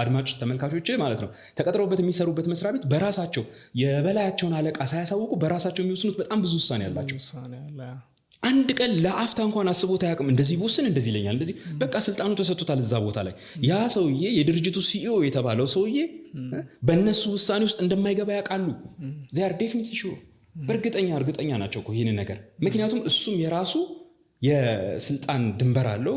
አድማጮች ተመልካቾች ማለት ነው ተቀጥረውበት የሚሰሩበት መስሪያ ቤት በራሳቸው የበላያቸውን አለቃ ሳያሳውቁ በራሳቸው የሚወስኑት በጣም ብዙ ውሳኔ ያላቸው አንድ ቀን ለአፍታ እንኳን አስቦት አያውቅም እንደዚህ ቦስን እንደዚህ ይለኛል እንደዚህ በቃ ስልጣኑ ተሰጥቶታል እዛ ቦታ ላይ ያ ሰውዬ የድርጅቱ ሲኢኦ የተባለው ሰውዬ በእነሱ ውሳኔ ውስጥ እንደማይገባ ያውቃሉ they are definitely sure እርግጠኛ ናቸው እኮ ይሄንን ነገር ምክንያቱም እሱም የራሱ የስልጣን ድንበር አለው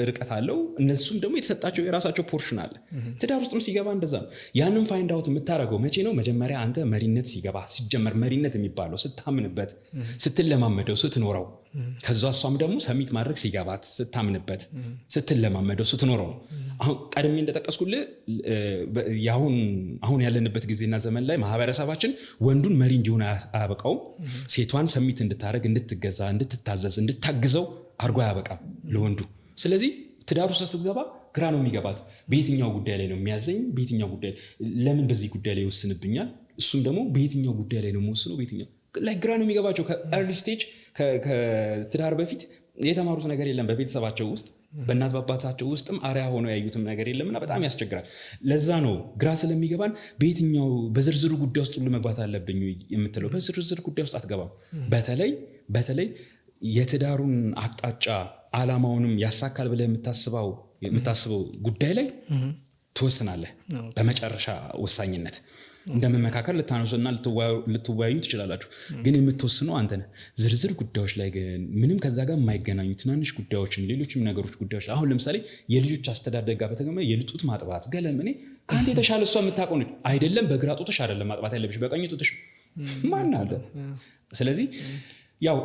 ርቀት አለው እነሱም ደግሞ የተሰጣቸው የራሳቸው ፖርሽን አለ ትዳር ውስጥም ሲገባ እንደዛ ነው ያንን ፋይንድ አውት የምታረገው መቼ ነው መጀመሪያ አንተ መሪነት ሲገባ ሲጀመር መሪነት የሚባለው ስታምንበት ስትለማመደው ስትኖረው ከዛ እሷም ደግሞ ሰሚት ማድረግ ሲገባት ስታምንበት ስትለማመደው ስትኖረው አሁን ቀድሜ እንደተጠቀስኩልህ አሁን ያለንበት ጊዜና ዘመን ላይ ማህበረሰባችን ወንዱን መሪ እንዲሆን አያበቃው ሴቷን ሰሚት እንድታረግ እንድትገዛ እንድትታዘዝ እንድታግዘው አርጎ አያበቃም ለወንዱ ስለዚህ ትዳሩ ስትገባ ግራ ነው የሚገባት በየትኛው ጉዳይ ላይ ነው የሚያዘኝ በየትኛው ጉዳይ ለምን በዚህ ጉዳይ ላይ ይወስንብኛል እሱም ደግሞ በየትኛው ጉዳይ ላይ ነው የሚወስነው በየትኛው ላይ ግራ ነው የሚገባቸው ከኤርሊ ስቴጅ ከትዳር በፊት የተማሩት ነገር የለም በቤተሰባቸው ውስጥ በእናት በአባታቸው ውስጥም አሪያ ሆኖ ያዩትም ነገር የለምና በጣም ያስቸግራል ለዛ ነው ግራ ስለሚገባን በየትኛው በዝርዝሩ ጉዳይ ውስጥ ሁሉ መግባት አለብኝ የምትለው በዝርዝር ጉዳይ ውስጥ አትገባም በተለይ የትዳሩን አቅጣጫ አላማውንም ያሳካል ብለህ የምታስበው ጉዳይ ላይ ትወስናለህ በመጨረሻ ወሳኝነት እንደመመካከል ልታነሱና ልትወያዩ ትችላላችሁ ግን የምትወስነው አንተ ነህ ዝርዝር ጉዳዮች ላይ ግን ምንም ከዛ ጋር የማይገናኙ ትናንሽ ጉዳዮችን ሌሎችም ነገሮች ጉዳዮች አሁን ለምሳሌ የልጆች አስተዳደግ ጋር በተገመ የልጡት ማጥባት ገለምኔ ካንተ የተሻለ እሷ የምታውቀው ነው አይደለም በግራ ጡትሽ አይደለም ማጥባት ያለብሽ በቀኝ ጡትሽ ማን አለ ስለዚህ ያው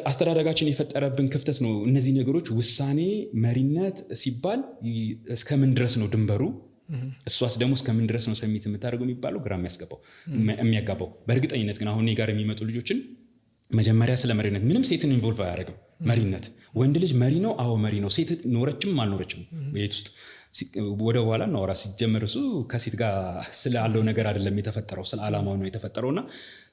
አስተዳደጋችን የፈጠረብን ክፍተት ነው እነዚህ ነገሮች ውሳኔ መሪነት ሲባል እስከምን ድረስ ነው ድንበሩ እሷስ ደግሞ እስከምን ድረስ ነው ሰሚት የምታደርገው የሚባለው ግራ የሚያጋባው በእርግጠኝነት ግን አሁን እኔ ጋር የሚመጡ ልጆችን መጀመሪያ ስለ መሪነት ምንም ሴትን ኢንቮልቭ አያደርግም መሪነት ወንድ ልጅ መሪ ነው አዎ መሪ ነው ሴት ኖረችም አልኖረችም ቤት ውስጥ ወደ በኋላ ነው ራስ ሲጀመር እሱ ከሴት ጋር ስላለው ነገር አይደለም የተፈጠረው ስለ ዓላማው ነው የተፈጠረውና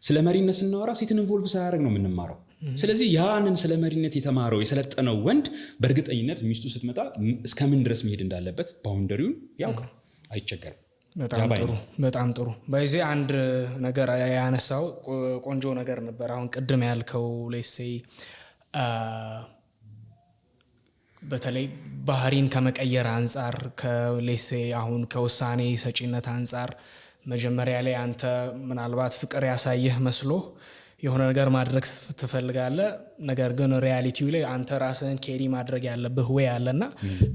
ስለ መሪነት ስናወራ ሴትን ኢንቮልቭ ሳያደርግ ነው የምንማረው ስለዚህ ያንን ስለ መሪነት የተማረው የሰለጠነው ወንድ በእርግጠኝነት ሚስቱ ስትመጣ እስከምን ድረስ መሄድ እንዳለበት ባውንደሪውን ያውቃል አይቸገርም በጣም ጥሩ በዚህ አንድ ነገር ያነሳው ቆንጆ ነገር ነበር አሁን ቅድም ያልከው ለሴይ በተለይ ባህሪን ከመቀየር አንፃር ከሌሴ አሁን ከውሳኔ ሰጪነት አንፃር መጀመሪያ ላይ አንተ ምናልባት ፍቅር ያሳየህ መስሎ የሆነ ነገር ማድረግ ትፈልጋለህ ነገር ግን ሪያሊቲው ላይ አንተ ራስህን ኬሪ ማድረግ ያለብህ ወይ አለና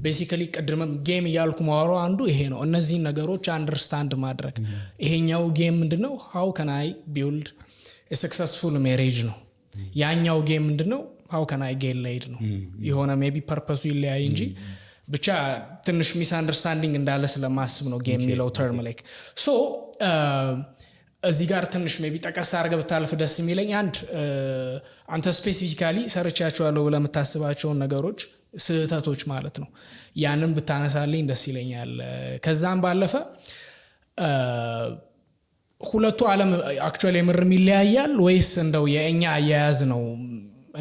ቤሲካሊ ቅድም ጌም ያልኩ ማወራው አንዱ ይሄ ነው እነዚህ ነገሮች አንደርስታንድ ማድረግ ይሄኛው ጌም ምንድነው how can I build a successful marriage ነው ያኛው ጌም ምንድነው how can I get laid ነው የሆነ ሜቢ ፐርፐሱ ይለያይ እንጂ ብቻ ትንሽ ሚስ አንደርስታንዲንግ እንዳለ ስለማስብ ነው ጌም የሚለው ተርም ላይክ ሶ እዚህ ጋር ትንሽ ሜቢ ጠቀስ አድርገህ ብታልፍ ደስ የሚለኝ አንተ ስፔሲፊካሊ ሰርቻቸዋለሁ ብለህ የምታስባቸው ነገሮች ስህተቶች ማለት ነው ያንን ብታነሳልኝ ደስ ይለኛል ከዛም ባለፈ ሁለቱ ዓለም አክቹአሊ ምርም ይለያያል ወይስ እንደው የኛ አያያዝ ነው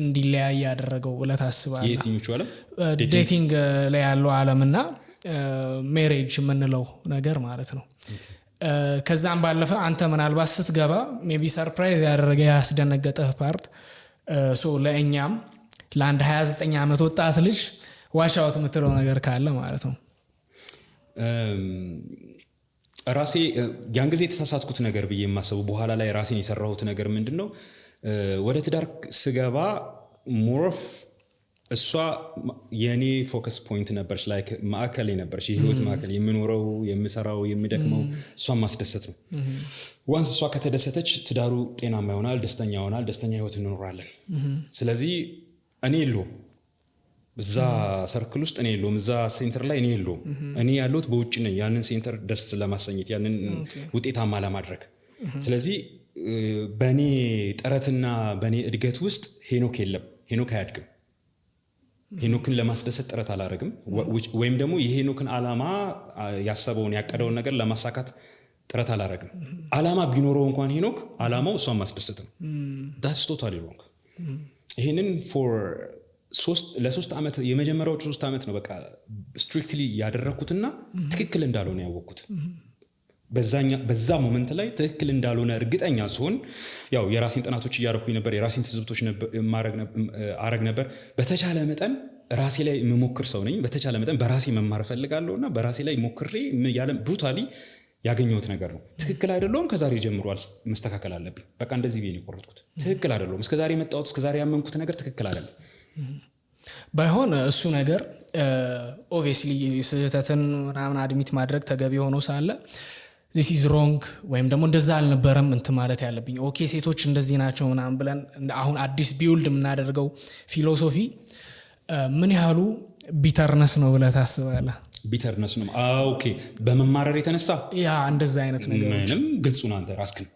እንዲለያይ ያደረገው ብለህ ታስባለህ የትኞቹ ዓለም ዴቲንግ ላይ ያለው ዓለምና ሜሬጅ የምንለው ነገር ማለት ነው ከዛም ባለፈ አንተ ምናልባት ስትገባ ሜቢ ሰርፕራይዝ ያደረገ ያስደነገጠህ ፓርት ሶ ለእኛም ለአንድ 29 ዓመት ወጣት ልጅ ዋች አውት የምትለው ነገር ካለ ማለት ነው ራሴ ያን ጊዜ የተሳሳትኩት ነገር ብዬ የማስበው በኋላ ላይ ራሴን የሰራሁት ነገር ምንድነው ወደ ትዳር ስገባ ሞር እሷ የኔ ፎከስ ፖይንት ነበርሽ ላይክ ማዕከሌ ነበርሽ የህይወት ማዕከል የምኖረው የምሰራው የምደክመው እሷን ማስደሰት ነው ዋንስ እሷ ከተደሰተች ትዳሩ ጤናማ ይሆናል ደስተኛ ህይወት እንኖራለን ስለዚህ እኔ የለውም እዛ ሰርክል ውስጥ እኔ የለውም እዛ ሴንተር ላይ እኔ የለውም እኔ ያለሁት በውጭ ነኝ ያንን ሴንተር ደስ ለማሰኘት ያንን ውጤታማ ለማድረግ ስለዚህ በኔ ጥረትና በኔ እድገት ውስጥ ሄኖክ የለም ሄኖክ አያድግም ሄኖክን ለማስደሰት ጥረት አላረግም ወይም ደግሞ የሄኖክን ዓላማ ያሰበውን ያቀደውን ነገር ለማሳካት ጥረት አላረግም ዓላማ ቢኖረው እንኳን ሄኖክ ዓላማው እሷን ማስደሰት ነው that's totally wrong ይሄንን ለ3 ዓመት የመጀመሪያው 3 ዓመት ነው በቃ ስትሪክትሊ ያደረኩትና ትክክል እንዳልሆነ ያወቅኩት በዛ ሞመንት ላይ ትክክል እንዳልሆነ እርግጠኛ ሲሆን ያው የራሴን ጥናቶች ያረኩኝ ነበር የራሴን ትዝብቶች አረግ ነበር በተቻለ መጠን ራሴ ላይ መሞክር ሰው ነኝ በተቻለ መጠን በራሴ መማር ፈልጋለሁና በራሴ ላይ ሞክሬ ያለም ብሩታሊ ያገኘሁት ነገር ነው ትክክል አይደለም ከዛሬ ጀምሮ መስተካከል አለብኝ በቃ እንደዚህ ቢሆን ይቆርጥኩት ትክክል አይደለም እስከዛሬ መጣሁት እስከዛሬ ያመንኩት ነገር ትክክል አይደለም ባይሆን እሱ ነገር ኦብቪየስሊ ስህተትን ምናምን አድሚት ማድረግ ተገቢ ሆኖ ሳለ this is wrong ወይም ደግሞ እንደዛ አልነበረም ማለት ያለብኝ ኦኬ ሴቶች እንደዚህ ናቸው ምናምን ብለን አሁን አዲስ ቢውልድ የምናደርገው ፊሎሶፊ ምን ያህሉ ቢተርነስ ነው ብለህ ታስባለህ ቢተርነስ ነው ኦኬ በመማረር የተነሳ ያ እንደዛ አይነት ነገር ምንም ግልጹ ነው አንተ ራስክን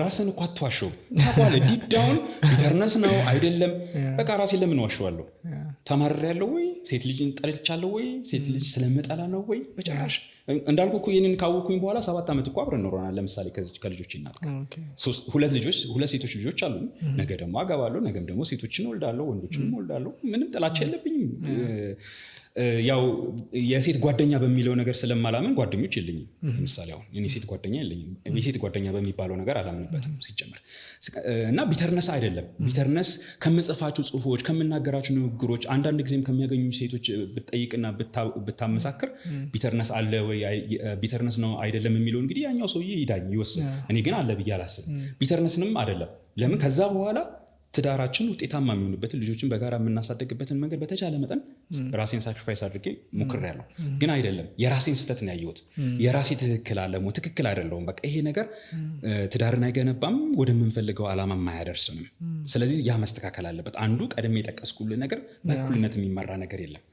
ራስን እኮ አትዋሸው ታቋለ ዲፕ ዳውን ቢተርነስ ነው አይደለም በቃ ራሴን ለምን ዋሸዋለሁ ተማረር ያለው ወይ ሴት ልጅን ጠልቻለሁ ወይ ሴት ልጅ ስለመጣላ ነው ወይ በጭራሽ እንዳልኩ እኮ ይሄንን ካወኩኝ በኋላ 7 ዓመት እኮ አብረን ኖረናል ለምሳሌ ከልጆች እናት ሁለት ሴቶች ልጆች አሉ ነገ ደግሞ አጋባለሁ ነገም ደግሞ ሴቶችን ወልዳለሁ ወንዶችንም ወልዳለሁ ምንም ጥላቻ የለብኝም ያው የሴት ጓደኛ በሚለው ነገር ስለማላምን ጓደኞች የለኝም ለምሳሌ አሁን የኔ ሴት ጓደኛ የለኝም የሴት ጓደኛ በሚባለው ነገር አላምንበትም ሲጀመር እና ቢተርነስ አይደለም ቢተርነስ ከመጽፋቸው ጽሁፎች ከመናገራቸው ንግግሮች አንዳንድ ጊዜም ከሚያገኙ ሴቶች ብትጠይቅና ብታመሳክር ቢተርነስ አለ ወይ ቢተርነስ ነው አይደለም የሚለው እንግዲህ ያኛው ሰውዬ ይዳኝ ይወስን እኔ ግን አለ ብዬ አላስብም ቢተርነስንም አይደለም ለምን ከዛ በኋላ ትዳራችን ውጤታማ የሚሆንበትን ልጆችን በጋራ የምናሳደግበትን መንገድ በተቻለ መጠን ራሴን ሳክሪፋይስ አድርጌ ሞክሬያለሁ ግን አይደለም የራሴን ስህተት ነው ያየሁት የራሴ ትክክል አለሞ ትክክል አይደለም በቃ ይሄ ነገር ትዳርን አይገነባም ወደምንፈልገው ዓላማ ማያደርስንም ስለዚህ ያ መስተካከል አለበት አንዱ ቀደም የጠቀስኩልህ ነገር በእኩልነት የሚመራ ነገር የለም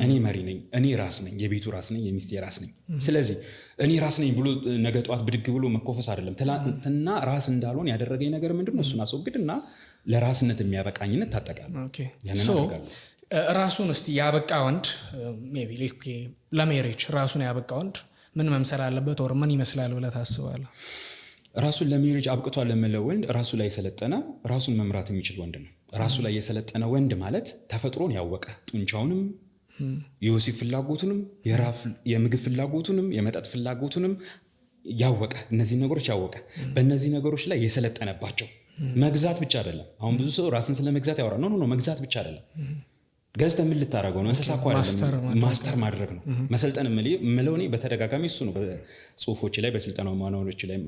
እኔ መሪ ነኝ እኔ ራስ ነኝ የቤቱ ራስ ነኝ የሚስቴ ራስ ነኝ ስለዚህ እኔ ራስ ነኝ ብሎ ነገ ጧት ብድግ ብሎ መኮፈስ አይደለም ትላንትና ራስ እንዳልሆን ያደረገኝ ነገር ምንድነው እሱን አስወግድና ለራስነት የሚያበቃኝነት ታጠቃለሁ ሶ ራሱን እስቲ ያበቃ ወንድ ሜቢ ለሜሬጅ ራሱን ያበቃ ወንድ ምን መምሰል አለበት ወር ምን ይመስላል ብለህ ታስባለህ ራሱን ለሜሬጅ አብቅቷል ለምለው ወንድ ራሱ ላይ የሰለጠነ ራሱን መምራት የሚችል ወንድ ነው ራሱ ላይ የሰለጠነ ወንድ ማለት ተፈጥሮን ያወቀ ጡንቻውንም የወሲብ ፍላጎቱንም የምግብ ፍላጎቱንም የመጠጥ ፍላጎቱንም ያወቀ እነዚህ ነገሮች ያወቀ በእነዚህ ነገሮች ላይ የሰለጠነባቸው መግዛት ብቻ አይደለም አሁን ብዙ ሰው ራስን ስለመግዛት ያወራ ኖ መግዛት ብቻ አይደለም ገዝተ ምን ልታረገው ነው እንሰሳ እኮ አይደለም ማስተር ማድረግ ነው መሰልጠን ምለውኔ በተደጋጋሚ እሱ ነው በጽሁፎች ላይ በስልጠናው ማኑዋሎች ላይ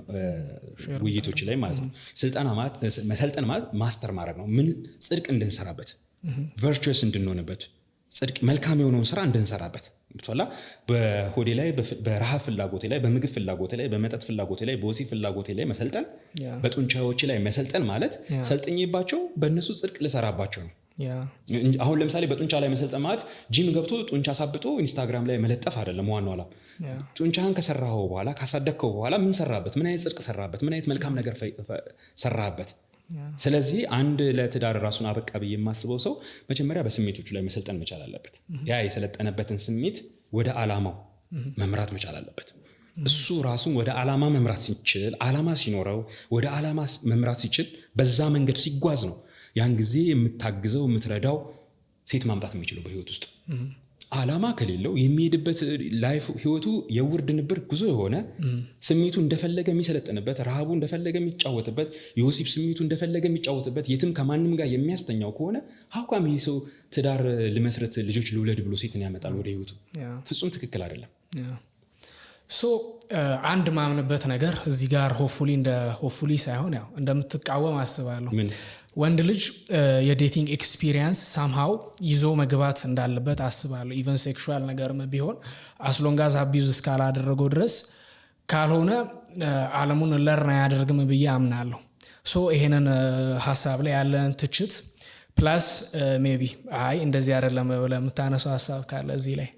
ውይይቶች ላይ ማለት ነው ስልጠና ማለት መሰልጠን ማለት ማስተር ማድረግ ነው ምን ጽድቅ እንድንሰራበት ቨርቹስ እንድንሆንበት ጽድቅ መልካም የሆነውን ስራ እንድንሰራበት ብቻላ በሆዴ ላይ በረሃብ ፍላጎቴ ላይ በምግብ ፍላጎቴ ላይ በመጠጥ ፍላጎቴ ላይ በወሲብ ፍላጎቴ ላይ መሰልጠን በጡንቻዎች ላይ መሰልጠን ማለት ሰልጥኝባቸው በእነሱ ጽድቅ ልሰራባቸው ነው አሁን ለምሳሌ በጡንቻ ላይ መሰልጠን ማለት ጂም ገብቶ ጡንቻ ሳብጦ ኢንስታግራም ላይ መለጠፍ አይደለም ዋናው ዓላማ ጡንቻህን ከሰራኸው በኋላ ካሳደግከው በኋላ ምን ሰራበት ምን አይነት ጽድቅ ሰራበት ምን አይነት መልካም ነገር ሰራበት ስለዚህ አንድ ለትዳር ራሱን አበቃ ብዬ የማስበው ሰው መጀመሪያ በስሜቶቹ ላይ መሰልጠን መቻል አለበት ያ የሰለጠነበትን ስሜት ወደ ዓላማው መምራት መቻል አለበት እሱ ራሱን ወደ ዓላማ መምራት ሲችል ዓላማ ሲኖረው ወደ ዓላማ መምራት ሲችል በዛ መንገድ ሲጓዝ ነው ያን ጊዜ የምታግዘው የምትረዳው ሴት ማምጣት የሚችለው በህይወት ውስጥ ዓላማ ከሌለው የሚሄድበት ላይፍ ህይወቱ የውርድ ንብር ጉዞ የሆነ ስሜቱ እንደፈለገ የሚሰለጥንበት ረሃቡ እንደፈለገ የሚጫወትበት የወሲብ ስሜቱ እንደፈለገ የሚጫወትበት የትም ከማንም ጋር የሚያስተኛው ከሆነ ሀውቃም ይሄ ሰው ትዳር ልመስረት ልጆች ልውለድ ብሎ ሴትን ያመጣል ወደ ህይወቱ ፍጹም ትክክል አይደለም ሶ አንድ ማምንበት ነገር እዚህ ጋር ሆፕፉሊ ሳይሆን ያው እንደምትቃወም አስባለሁ ወንድ ልጅ የዴቲንግ ኤክስፒሪየንስ ሳምሃው ይዞ መግባት እንዳለበት አስባለሁ ኢቨን ሴክሹዋል ነገርም ቢሆን አስሎንጋዝ አቢዩዝ እስካላደረገው ድረስ ካልሆነ ዓለሙን ለርን አያደርግም ብዬ አምናለሁ ሶ ይሄንን ሐሳብ ላይ ያለን ትችት ፕላስ ሜቢ እንደዚህ አይደለም ብለህ የምታነሳው ሐሳብ ካለ እዚህ ላይ